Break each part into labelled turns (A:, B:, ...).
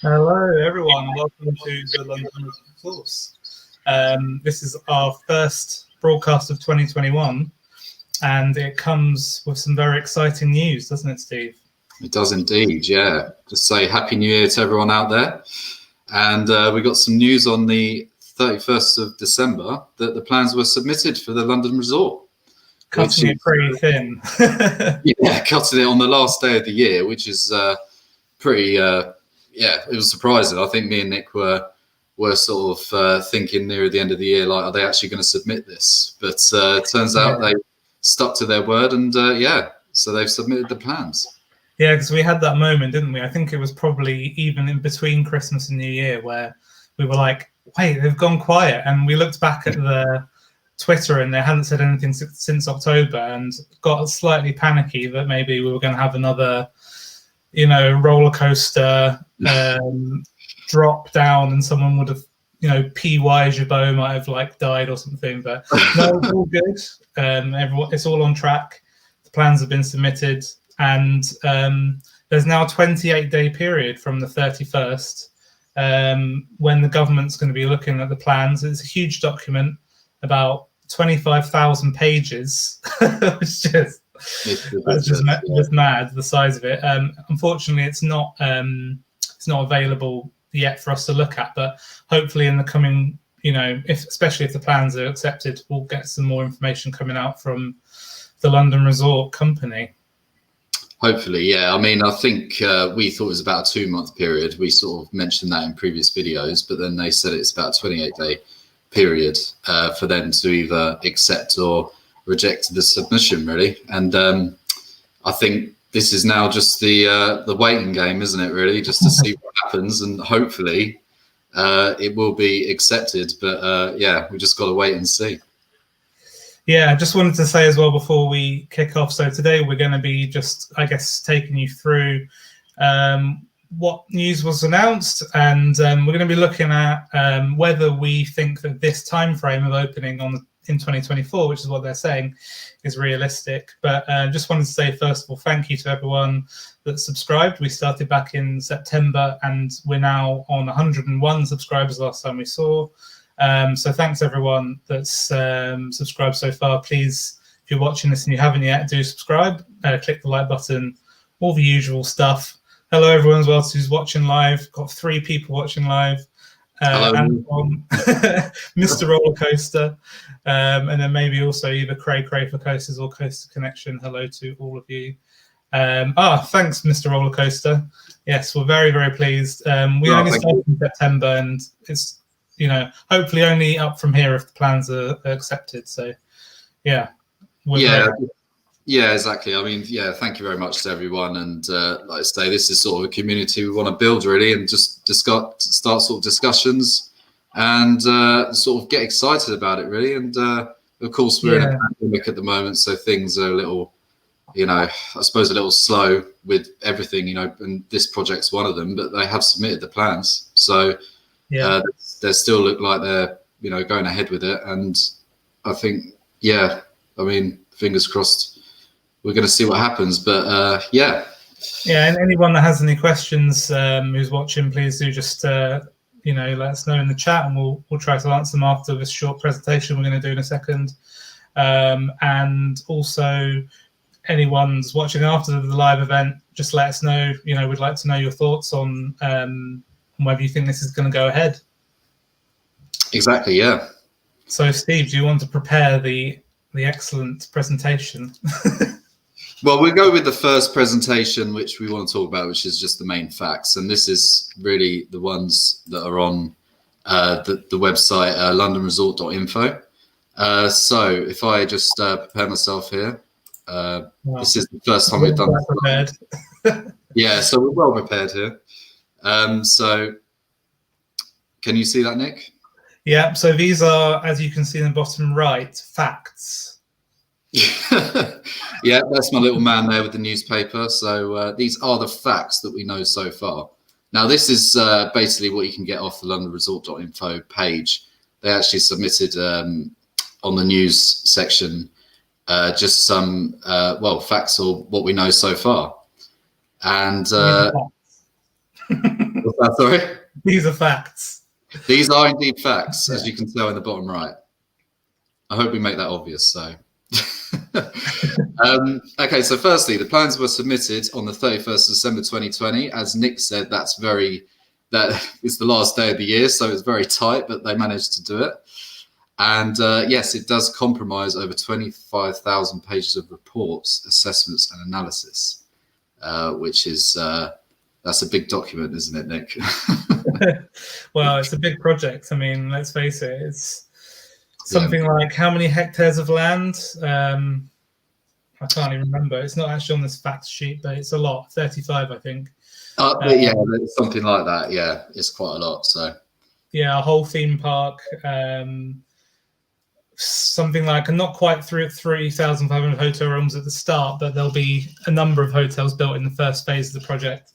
A: Hello, everyone, and welcome to the London Source. This is our first broadcast of 2021, and it comes with some very exciting news, doesn't it, Steve?
B: It does indeed, yeah. Just say Happy New Year to everyone out there. And we got some news on the 31st of December that the plans were submitted for the London resort.
A: Cutting it pretty thin.
B: Yeah, cutting it on the last day of the year, which is pretty... yeah, it was surprising. I think me and Nick were sort of thinking near the end of the year, like, are they actually going to submit this? But it turns out they stuck to their word, and yeah, so they've submitted the plans.
A: Yeah, because we had that moment, didn't we? I think it was probably even in between Christmas and New Year where we were like, wait, they've gone quiet. And we looked back at the Twitter and they hadn't said anything since October, and got slightly panicky that maybe we were going to have another, roller coaster drop down, and someone would have, P.Y. Jabot might have died or something. But no, it's all good. It's all on track. The plans have been submitted, and there's now a 28-day period from the 31st when the government's going to be looking at the plans. It's a huge document, about 25,000 pages, which is just mad, the size of it. Unfortunately, it's not available yet for us to look at, but hopefully in the coming, especially if the plans are accepted, we'll get some more information coming out from the London Resort Company.
B: Hopefully, yeah. I mean, I think we thought it was about a 2-month period. We sort of mentioned that in previous videos, but then they said it's about a 28-day period for them to either accept or reject the submission, really. And I think this is now just the waiting game, isn't it, really? Just to see what happens, and hopefully it will be accepted. But yeah, we just got to wait and see.
A: Yeah, I just wanted to say as well before we kick off, so today we're going to be just, I guess, taking you through what news was announced, and we're going to be looking at whether we think that this time frame of opening in 2024, which is what they're saying, is realistic. But just wanted to say, first of all, thank you to everyone that subscribed. We started back in September, and we're now on 101 subscribers last time we saw. So thanks everyone that's subscribed so far. Please, if you're watching this and you haven't yet, do subscribe, click the like button, all the usual stuff. Hello everyone as well who's watching live. Got 3 people watching live. And Mr. Roller Coaster, and then maybe also either Cray for Coasters or Coaster Connection. Hello to all of you. Thanks, Mr. Roller Coaster. Yes, we're very, very pleased. We only started in September, and it's hopefully only up from here if the plans are accepted. So, yeah.
B: Yeah, exactly. I mean, yeah, thank you very much to everyone. And like I say, this is sort of a community we want to build, really, and just start sort of discussions and sort of get excited about it, really. And of course, we're in a pandemic at the moment, so things are a little, I suppose a little slow with everything, and this project's one of them, but they have submitted the plans. So they still look like they're, going ahead with it. And I think, I mean, fingers crossed, we're going to see what happens. But yeah,
A: and anyone that has any questions who's watching, please do just let us know in the chat, and we'll try to answer them after this short presentation we're going to do in a second. And also, anyone's watching after the live event, just let us know. We'd like to know your thoughts on whether you think this is going to go ahead.
B: Exactly. Yeah.
A: So, Steve, do you want to prepare the excellent presentation?
B: Well, we'll go with the first presentation, which we want to talk about, which is just the main facts. And this is really the ones that are on the website, londonresort.info. So if I just prepare myself here, this is the first time we've done this. Yeah, so we're well prepared here. So can you see that, Nick?
A: Yeah, so these are, as you can see in the bottom right, facts.
B: Yeah, that's my little man there with the newspaper. So these are the facts that we know so far. Now, this is basically what you can get off the londonresort.info page. They actually submitted on the news section just some, facts or what we know so far. And what's What's that, sorry?
A: These are facts.
B: These are indeed facts, as you can tell in the bottom right. I hope we make that obvious. So, okay. So, firstly, the plans were submitted on the 31st of December 2020. As Nick said, that is the last day of the year, so it's very tight, but they managed to do it. And yes, it does comprise over 25,000 pages of reports, assessments, and analysis, which is that's a big document, isn't it, Nick?
A: Well, it's a big project. I mean, let's face it, it's something like how many hectares of land? I can't even remember. It's not actually on this fact sheet, but it's a lot. 35, I think.
B: Yeah, something like that. Yeah, it's quite a lot. So
A: yeah, a whole theme park. Something like not quite 3,500 hotel rooms at the start, but there'll be a number of hotels built in the first phase of the project.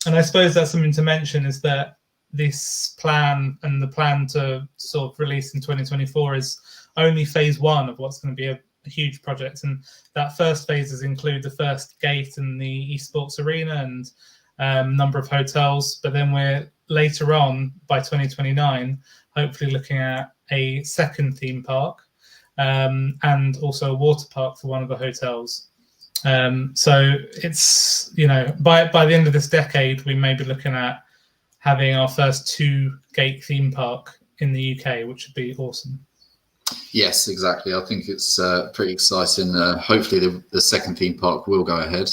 A: And I suppose that's something to mention, is that this plan and the plan to sort of release in 2024 is only phase one of what's going to be a huge project. And that first phases include the first gate and the esports arena and number of hotels. But then we're later on, by 2029, hopefully looking at a second theme park and also a water park for one of the hotels. So it's, you know, by the end of this decade, we may be looking at having our first 2-gate theme park in the UK, which would be awesome.
B: Yes, exactly. I think it's pretty exciting. Hopefully the second theme park will go ahead.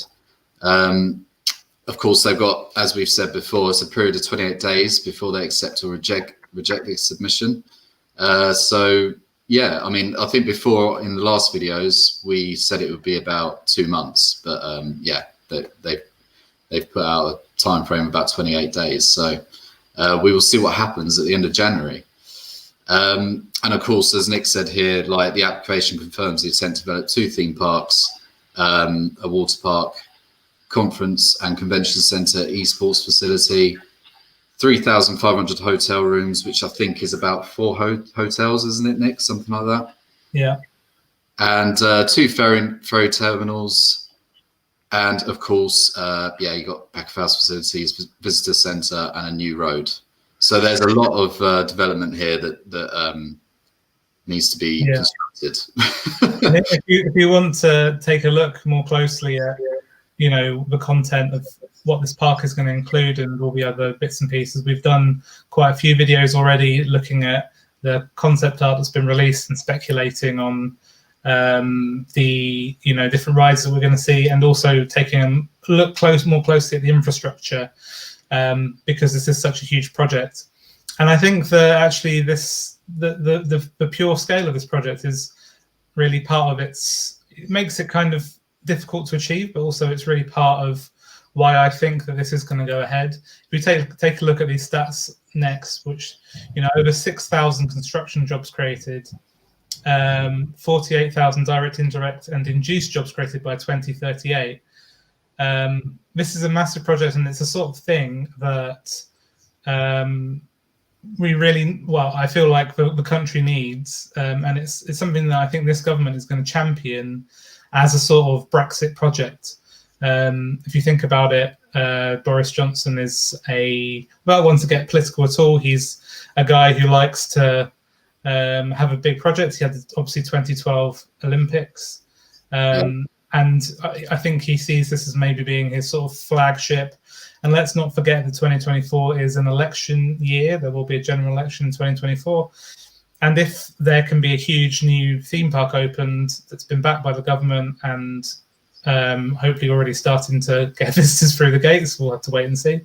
B: Of course, they've got, as we've said before, it's a period of 28 days before they accept or reject the submission. So, yeah, I mean, I think before in the last videos, we said it would be about 2 months. But, yeah, they've put out a time frame of about 28 days. So we will see what happens at the end of January. And of course, as Nick said here, like the application confirms the intent to develop 2 theme parks, a water park, conference and convention centre, esports facility, 3,500 hotel rooms, which I think is about 4 hotels, isn't it, Nick? Something like that.
A: Yeah.
B: And 2 ferry terminals. And of course, yeah, you got back of house facilities, visitor centre, and a new road. So there's a lot of development here that needs to be constructed.
A: if you want to take a look more closely at, you know, the content of what this park is going to include and all the other bits and pieces, we've done quite a few videos already looking at the concept art that's been released and speculating on the, you know, different rides that we're going to see, and also taking a look more closely at the infrastructure, because this is such a huge project. And I think that actually the pure scale of this project is really part of it makes it kind of difficult to achieve, but also it's really part of why I think that this is going to go ahead. If we take a look at these stats next, which, you know, over 6,000 construction jobs created, 48,000 direct, indirect, and induced jobs created by 2038. This is a massive project, and it's a sort of thing that we really, well, I feel like the country needs, and it's something that I think this government is going to champion as a sort of Brexit project. If you think about it, Boris Johnson is without wanting to get political at all, he's a guy who likes to have a big project. He had obviously 2012 Olympics, and I think he sees this as maybe being his sort of flagship. And let's not forget that 2024 is an election year. There will be a general election in 2024. And if there can be a huge new theme park opened that's been backed by the government and hopefully already starting to get visitors through the gates, we'll have to wait and see.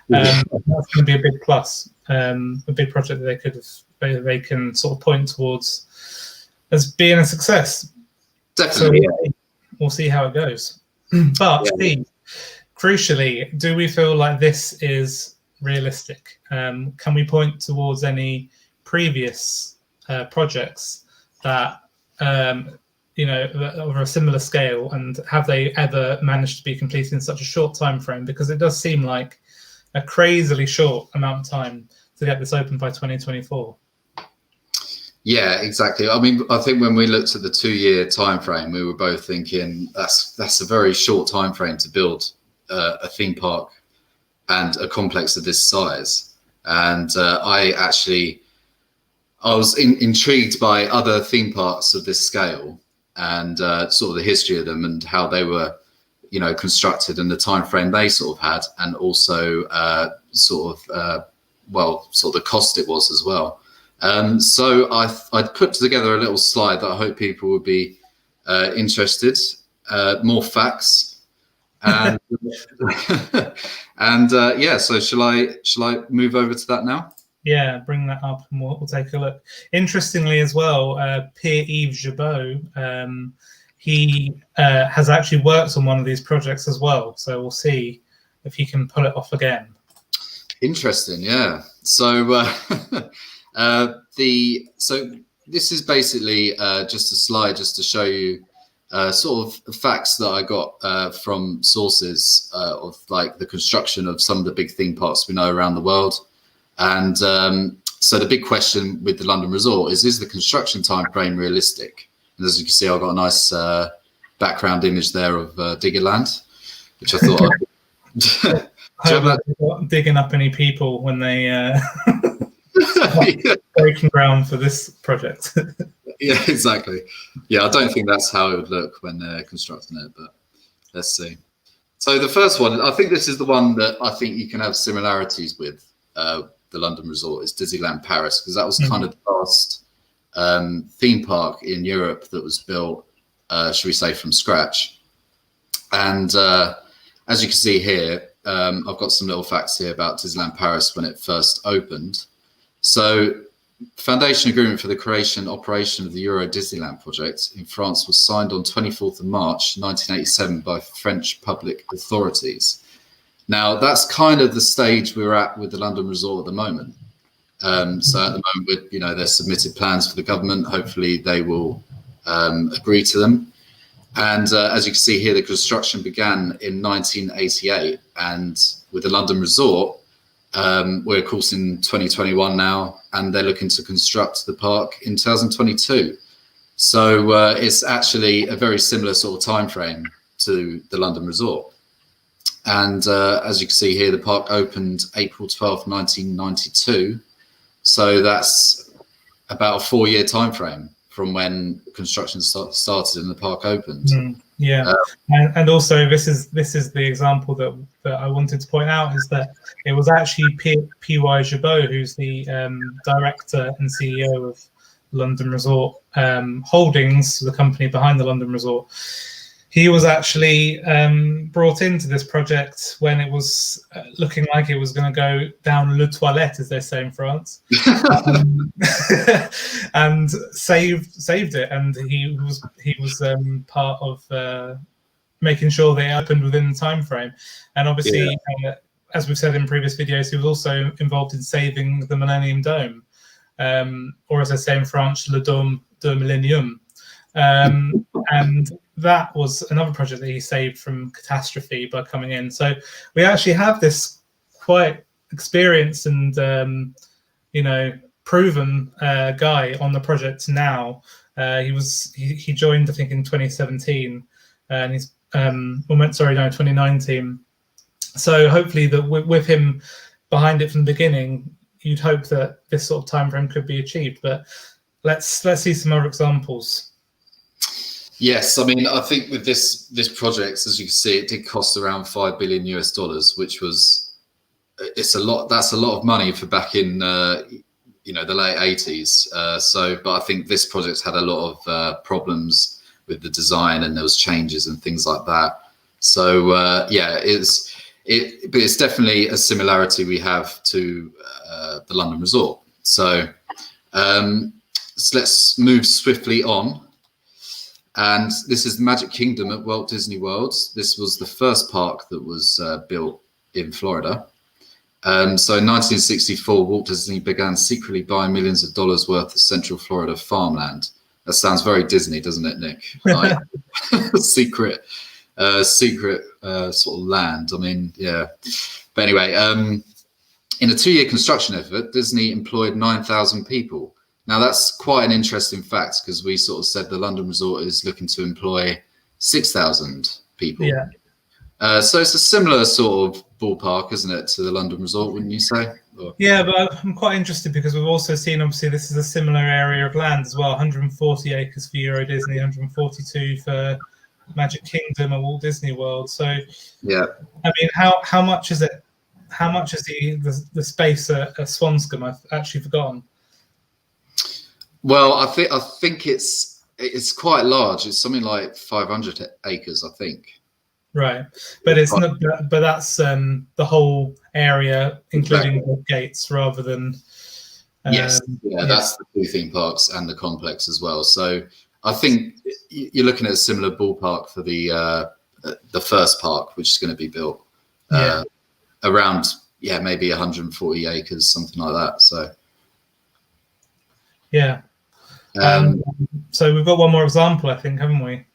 A: That's going to be a big plus, a big project that they can sort of point towards as being a success.
B: Definitely.
A: So yeah, we'll see how it goes. But Steve, crucially, do we feel like this is realistic? Can we point towards any previous projects that you know, of a similar scale, and have they ever managed to be completed in such a short time frame? Because it does seem like a crazily short amount of time to get this open by 2024.
B: Yeah, exactly. I mean, I think when we looked at the 2-year time frame, we were both thinking that's a very short time frame to build a theme park and a complex of this size. And I was intrigued by other theme parks of this scale and sort of the history of them and how they were, you know, constructed and the time frame they sort of had, and also sort of the cost it was as well. So I put together a little slide that I hope people would be interested. More facts, and and yeah. So shall I move over to that now?
A: Yeah, bring that up and we'll take a look. Interestingly as well, Pierre-Yves Jabot, he has actually worked on one of these projects as well. So we'll see if he can pull it off again. Interesting,
B: yeah. So so this is basically just a slide just to show you sort of facts that I got from sources of like the construction of some of the big theme parks we know around the world. And so the big question with the London Resort is the construction time frame realistic? And as you can see, I've got a nice background image there of Diggerland, which I thought
A: I'd digging up any people when they breaking ground for this project.
B: Yeah, exactly. Yeah, I don't think that's how it would look when they're constructing it, but let's see. So the first one, I think this is the one that I think you can have similarities with the London Resort, is Disneyland Paris, because that was kind of the last theme park in Europe that was built, should we say, from scratch. And as you can see here, I've got some little facts here about Disneyland Paris when it first opened. So foundation agreement for the creation and operation of the Euro Disneyland project in France was signed on 24th of March 1987 by French public authorities. Now, that's kind of the stage we're at with the London Resort at the moment. So at the moment, you know, there's submitted plans for the government. Hopefully they will agree to them. And as you can see here, the construction began in 1988. And with the London Resort, we're of course in 2021 now, and they're looking to construct the park in 2022. So it's actually a very similar sort of time frame to the London Resort. And as you can see here, the park opened April 12th, 1992. So that's about a 4-year time frame from when construction started and the park opened.
A: Yeah, and also this is the example that I wanted to point out, is that it was actually P.Y. Jabot, who's the director and CEO of London Resort Holdings, the company behind the London Resort. He was actually brought into this project when it was looking like it was going to go down le toilette, as they say in France, and saved it. And he was part of making sure they opened within the time frame. And obviously, as we've said in previous videos, he was also involved in saving the Millennium Dome, or as I say in French, le Dôme de Millennium. And that was another project that he saved from catastrophe by coming in. So we actually have this quite experienced and proven guy on the project now. He joined, I think, in 2017, and he's 2019. So hopefully that with him behind it from the beginning, you'd hope that this sort of time frame could be achieved. But let's see some other examples.
B: Yes, I mean, I think with this project, as you can see, it did cost around $5 billion, which was that's a lot of money for back in the late 80s. But I think this project had a lot of problems with the design, and there was changes and things like that. So but it's definitely a similarity we have to the London Resort. So let's move swiftly on. And this is the Magic Kingdom at Walt Disney World. This was the first park that was built in Florida. So in 1964, Walt Disney began secretly buying millions of dollars worth of Central Florida farmland. That sounds very Disney, doesn't it, Nick? Like, secret sort of land. I mean, yeah. But anyway, in a 2-year construction effort, Disney employed 9,000 people. Now, that's quite an interesting fact, because we sort of said the London Resort is looking to employ 6,000 people.
A: Yeah.
B: So it's a similar sort of ballpark, isn't it, to the London Resort, wouldn't you say? Or...
A: Yeah, but I'm quite interested because we've also seen, obviously, this is a similar area of land as well. 140 acres for Euro Disney, 142 for Magic Kingdom and Walt Disney World. So,
B: yeah,
A: I mean, how much is it? How much is the space at Swanscombe? I've actually forgotten.
B: Well, I think it's quite large. It's something like 500 acres, I think.
A: Right, but it's not. But that's the whole area, including the gates, rather than.
B: Yes, that's the two theme parks and the complex as well. So I think you're looking at a similar ballpark for the first park, which is going to be built around maybe 140 acres, something like that. So
A: yeah. So we've got one more example, I think, haven't we?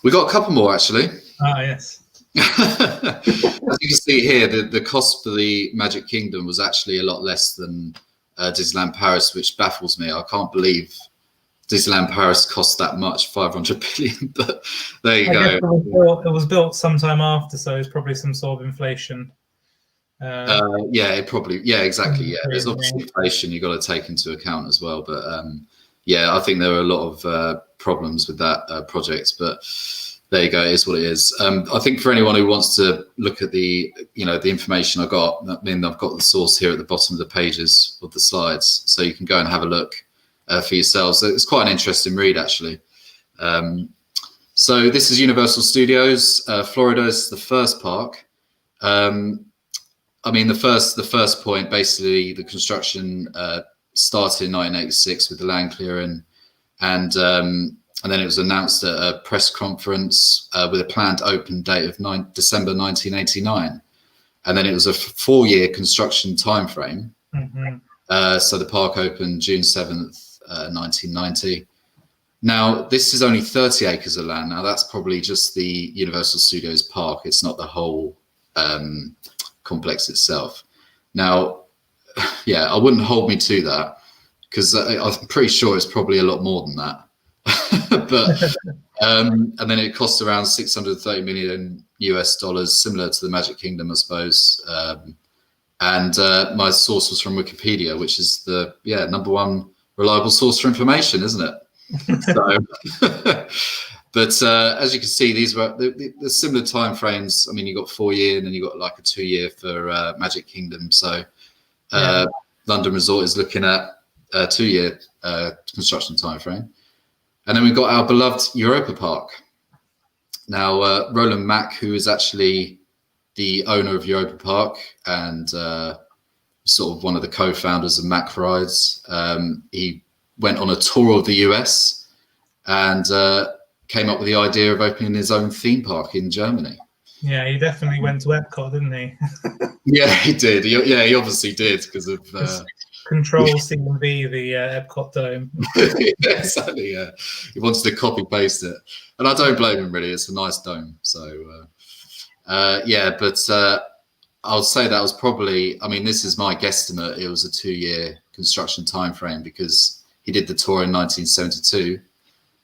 B: We got a couple more actually.
A: Ah, yes.
B: As you can see here, the cost for the Magic Kingdom was actually a lot less than Disneyland Paris, which baffles me. I can't believe Disneyland Paris cost that much, 500 billion. But there you go.
A: It was built sometime after, so it's probably some sort of inflation.
B: Exactly. Yeah, there's obviously inflation you've got to take into account as well. But I think there are a lot of problems with that project. But there you go. It is what it is. I think for anyone who wants to look at the information I got, I mean, I've got the source here at the bottom of the pages of the slides, so you can go and have a look for yourselves. So it's quite an interesting read, actually. So this is Universal Studios. Florida is the first park. I mean, the first point, basically, the construction started in 1986 with the land clearing, and then it was announced at a press conference with a planned open date of December 1989, and then it was a 4-year construction timeframe. So the park opened June 7th, 1990. Now, this is only 30 acres of land. Now, that's probably just the Universal Studios park. It's not the whole complex itself. Now, I wouldn't hold me to that, because I'm pretty sure it's probably a lot more than that. But and then it costs around $630 million US, similar to the Magic Kingdom, I suppose. And my source was from Wikipedia, which is the #1 reliable source for information, isn't it? So, but as you can see, these were the similar time frames. I mean, you got 4-year, and then you got like a 2-year for Magic Kingdom. So London Resort is looking at a 2-year construction time frame. And then we've got our beloved Europa Park. Now, Roland Mack, who is actually the owner of Europa Park and sort of one of the co-founders of Mack Rides, he went on a tour of the US and came up with the idea of opening his own theme park in Germany.
A: Yeah, he definitely went to Epcot, didn't he?
B: Yeah, he did. He obviously did, because of
A: Control C&V, the Epcot dome.
B: Yeah, exactly. Yeah, he wanted to copy paste it, and I don't blame him, really. It's a nice dome. So but I'll say that was probably, I mean, this is my guesstimate, it was a 2-year construction time frame, because he did the tour in 1972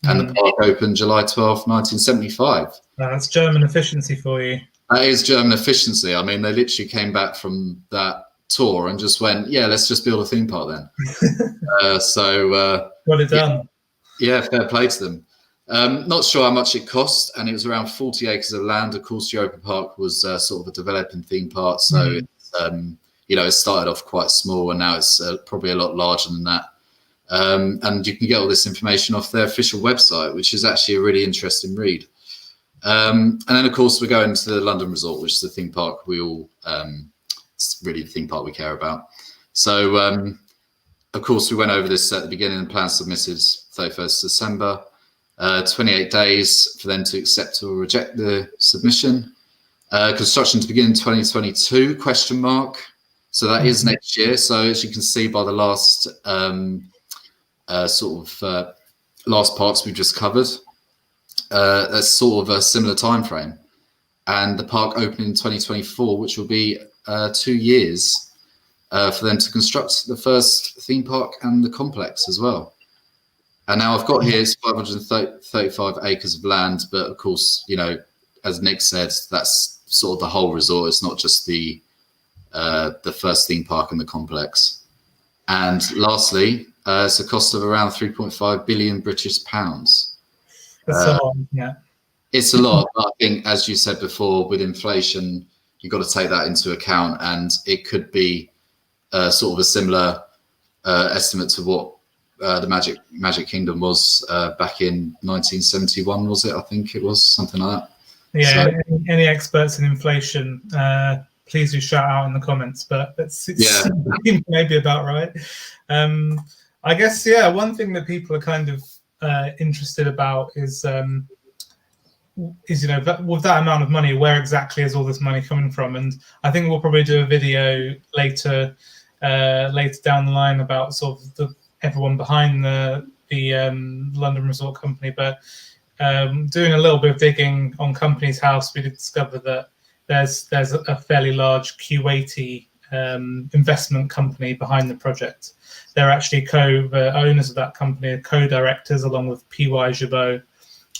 B: and the park opened July 12th, 1975. That's
A: German efficiency for you.
B: That is German efficiency. I mean, they literally came back from that tour and just went, let's just build a theme park then.
A: Got it done.
B: Yeah, fair play to them. Not sure how much it cost, and it was around 40 acres of land. Of course, Europa Park was sort of a developing theme park, so it started off quite small, and now it's probably a lot larger than that. And you can get all this information off their official website, which is actually a really interesting read. And then, of course, we're going to the London Resort, which is the theme park we all, it's really the theme park we care about. So, of course, we went over this at the beginning. The plan submitted 31st December. 28 days for them to accept or reject the submission. Construction to begin in 2022, ? So that is next year. So as you can see by the last last parks we've just covered, that's sort of a similar time frame. And the park opening in 2024, which will be 2 years for them to construct the first theme park and the complex as well. And now I've got here, it's 535 acres of land, but of course, as Nick said, that's sort of the whole resort. It's not just the the first theme park in the complex. And lastly, it's a cost of around 3.5 billion British pounds.
A: That's a lot, yeah.
B: It's a lot, but I think, as you said before, with inflation, you've got to take that into account, and it could be sort of a similar estimate to what the Magic Kingdom was back in 1971, was it? I think it was something like that.
A: Yeah, so, any experts in inflation, please do shout out in the comments, but it's maybe about right. I guess, one thing that people are kind of interested about is with that amount of money, where exactly is all this money coming from? And I think we'll probably do a video later down the line about sort of everyone behind the London Resort Company. But doing a little bit of digging on Companies House, we did discover that there's a fairly large Kuwaiti investment company behind the project. They're actually co-owners of that company, co-directors, along with P.Y. Gibault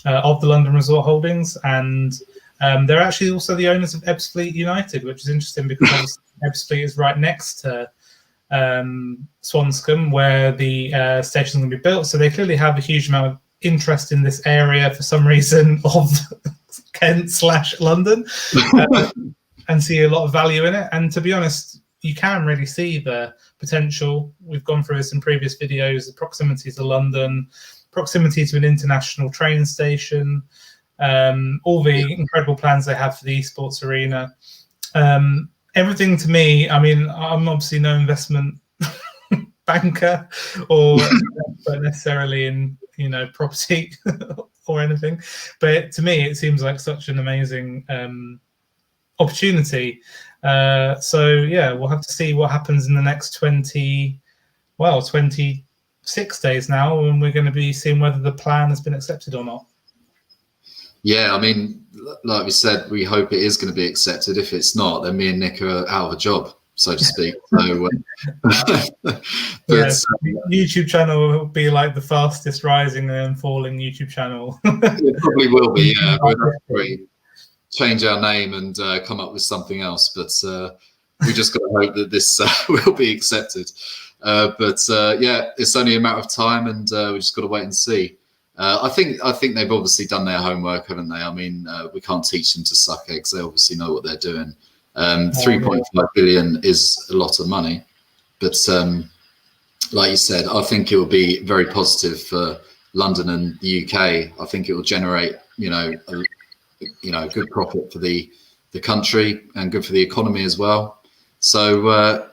A: of the London Resort Holdings, and they're actually also the owners of Ebbsfleet United, which is interesting because obviously Ebbsfleet is right next to Swanscombe, where the station is going to be built. So they clearly have a huge amount of interest in this area for some reason of Kent/London, and see a lot of value in it. And to be honest, you can really see the potential. We've gone through this in previous videos: the proximity to London, proximity to an international train station, all the incredible plans they have for the esports arena. Everything to me, I mean, I'm obviously no investment banker or necessarily in property or anything, but to me it seems like such an amazing opportunity. So yeah, we'll have to see what happens in the next 26 days now, and we're going to be seeing whether the plan has been accepted or not. Yeah,
B: I mean, like we said, we hope it is going to be accepted. If it's not, then me and Nick are out of a job, so to speak. So,
A: YouTube channel will be like the fastest rising and falling YouTube channel.
B: It probably will be. Yeah, we'll have to change our name and come up with something else. But we just got to hope that this will be accepted. But it's only a matter of time, and we just got to wait and see. I think they've obviously done their homework, haven't they? I mean, we can't teach them to suck eggs. They obviously know what they're doing. 3.5 billion is a lot of money, but like you said, I think it will be very positive for London and the UK. I think it will generate, good profit for the country and good for the economy as well. So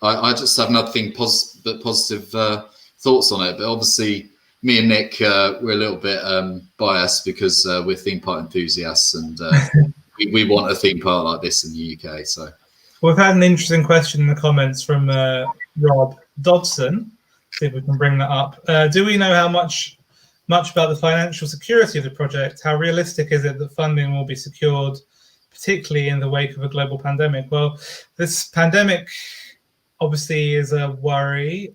B: I just have nothing but positive thoughts on it. But obviously, me and Nick, we're a little bit biased because we're theme park enthusiasts, and we want a theme park like this in the UK. So
A: we've had an interesting question in the comments from Rob Dodson. See if we can bring that up. Do we know how much about the financial security of the project? How realistic is it that funding will be secured, particularly in the wake of a global pandemic? Well, this pandemic obviously is a worry,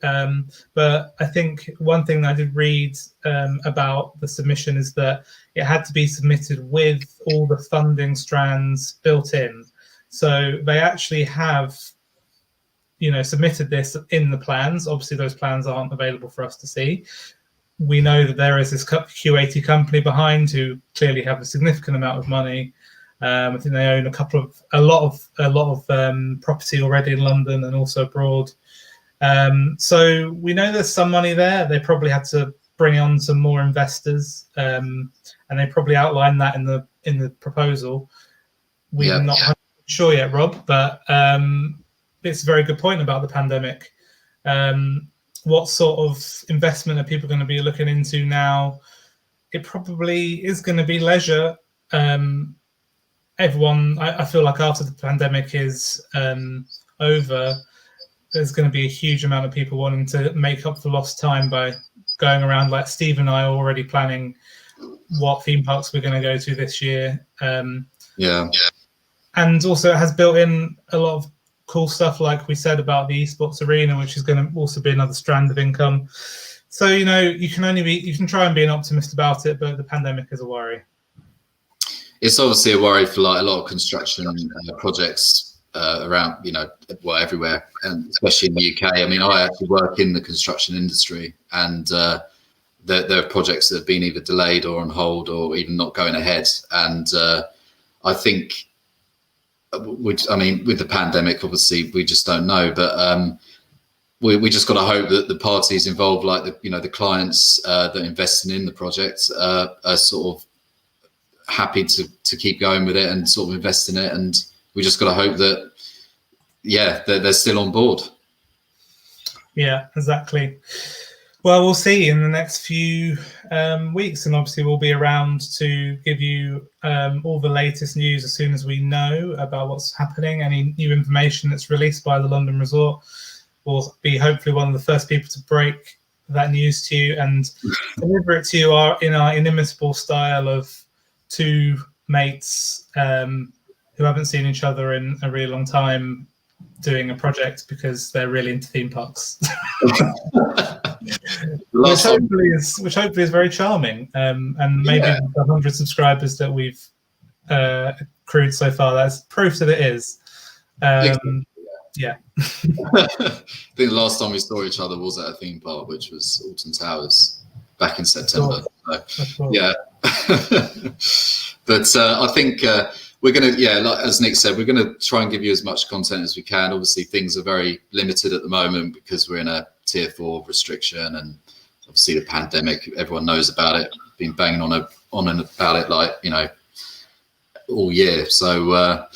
A: but I think one thing that I did read about the submission is that it had to be submitted with all the funding strands built in. So they actually have, submitted this in the plans. Obviously, those plans aren't available for us to see. We know that there is this Q80 company behind who clearly have a significant amount of money. I think they own a lot of property already in London and also abroad. So we know there's some money there. They probably had to bring on some more investors, and they probably outlined that in the proposal. We're not sure yet, Rob, but it's a very good point about the pandemic. What sort of investment are people going to be looking into now? It probably is going to be leisure. Everyone, I feel like after the pandemic is over, there's going to be a huge amount of people wanting to make up for lost time by going around. Like Steve and I are already planning what theme parks we're going to go to this year. And also it has built in a lot of cool stuff, like we said, about the esports arena, which is going to also be another strand of income. So, you can try and be an optimist about it, but the pandemic is a worry.
B: It's obviously a worry for like a lot of construction projects around, well, everywhere, and especially in the UK. I mean, I actually work in the construction industry, and there are projects that have been either delayed or on hold or even not going ahead. And I think, with the pandemic, obviously, we just don't know. But we just got to hope that the parties involved, like the clients that are investing in the project, are sort of happy to keep going with it and sort of invest in it. And we just got to hope that, they're still on board. Yeah,
A: exactly. Well, we'll see in the next few weeks, and obviously we'll be around to give you all the latest news as soon as we know about what's happening. Any new information that's released by the London Resort, we'll be hopefully one of the first people to break that news to you and deliver it to you in our inimitable style of two mates who haven't seen each other in a really long time doing a project because they're really into theme parks. which hopefully is very charming, and maybe the 100 subscribers that we've accrued so far, that's proof that it is.
B: I think the last time we saw each other was at a theme park, which was Alton Towers back in September. So, yeah. But I think we're going to, like as Nick said, we're going to try and give you as much content as we can. Obviously, things are very limited at the moment because we're in a tier 4 restriction, and obviously the pandemic, everyone knows about it, been banging on and about it, like, all year. So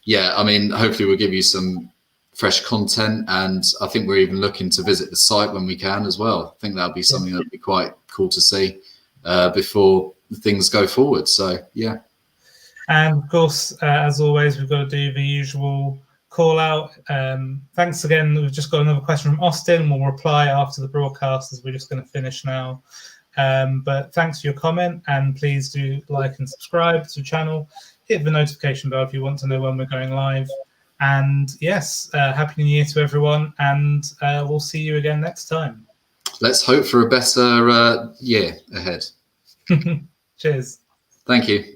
B: hopefully we'll give you some fresh content, and I think we're even looking to visit the site when we can as well. I think that'll be something that'd be quite cool to see before things go forward. So yeah.
A: And of course, as always, we've got to do the usual call out. Thanks again. We've just got another question from Austin. We'll reply after the broadcast, as we're just going to finish now. But thanks for your comment, and please do like and subscribe to the channel. Hit the notification bell if you want to know when we're going live. And yes, Happy New Year to everyone, and we'll see you again next time.
B: Let's hope for a better year ahead.
A: Cheers.
B: Thank you.